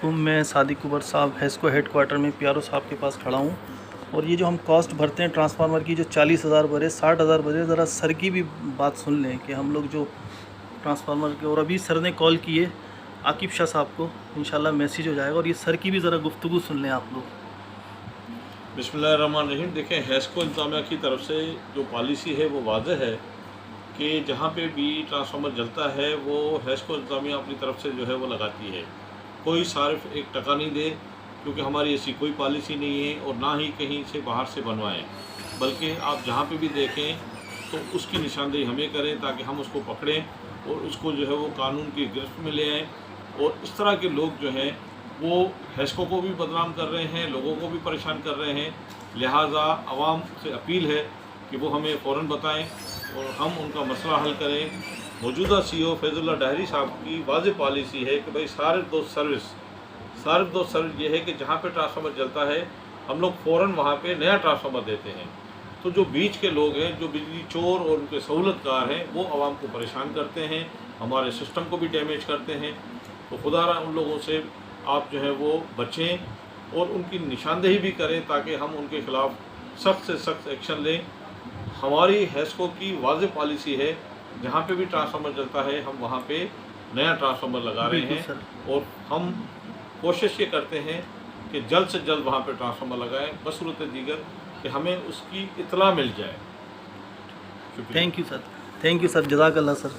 میں صادق عمر صاحب HESCO head quarter میں پیارو صاحب کے پاس کھڑا ہوں، اور یہ جو ہم کاسٹ بھرتے ہیں ٹرانسفارمر کی، جو 40,000 بھرے 60,000 بھرے، ذرا سر کی بھی بات سن لیں کہ ہم لوگ جو ٹرانسفارمر کے، اور ابھی سر نے کال کی ہے عاقب شاہ صاحب کو، انشاءاللہ میسیج ہو جائے گا، اور یہ سر کی بھی ذرا گفتگو سن لیں آپ لوگ۔ بسم اللہ الرحمن الرحیم۔ دیکھیں، ہیسکو انتظامیہ کی طرف سے جو پالیسی ہے وہ واضح ہے کہ جہاں پہ بھی ٹرانسفارمر جلتا ہے وہ ہیسکو انتظامیہ اپنی طرف سے جو ہے وہ لگاتی ہے، کوئی صارف ایک ٹکا نہیں دے، کیونکہ ہماری ایسی کوئی پالیسی نہیں ہے، اور نہ ہی کہیں سے باہر سے بنوائیں، بلکہ آپ جہاں پہ بھی دیکھیں تو اس کی نشاندہی ہمیں کریں تاکہ ہم اس کو پکڑیں اور اس کو جو ہے وہ قانون کی گرفت میں لے آئیں۔ اور اس طرح کے لوگ جو ہیں وہ ہیسکو کو بھی بدنام کر رہے ہیں، لوگوں کو بھی پریشان کر رہے ہیں، لہٰذا عوام سے اپیل ہے کہ وہ ہمیں فوراً بتائیں اور ہم ان کا مسئلہ حل کریں۔ موجودہ سی او فیض اللہ ڈاہری صاحب کی واضح پالیسی ہے کہ بھائی صارف دوست سروس یہ ہے کہ جہاں پہ ٹرانسفارمر جلتا ہے ہم لوگ فوراً وہاں پہ نیا ٹرانسفارمر دیتے ہیں۔ تو جو بیچ کے لوگ ہیں، جو بجلی چور اور ان کے سہولت کار ہیں، وہ عوام کو پریشان کرتے ہیں، ہمارے سسٹم کو بھی ڈیمیج کرتے ہیں۔ تو خدا را ان لوگوں سے آپ جو ہے وہ بچیں اور ان کی نشاندہی بھی کریں تاکہ ہم ان کے خلاف سخت سے سخت ایکشن لیں۔ ہماری ہیسکو کی واضح پالیسی ہے، جہاں پہ بھی ٹرانسفارمر جلتا ہے ہم وہاں پہ نیا ٹرانسفارمر لگا رہے ہیں، اور ہم کوشش یہ کرتے ہیں کہ جلد سے جلد وہاں پہ ٹرانسفارمر لگائیں، بصورت دیگر کہ ہمیں اس کی اطلاع مل جائے۔ شکریہ۔ تھینک یو سر، جزاک اللہ سر۔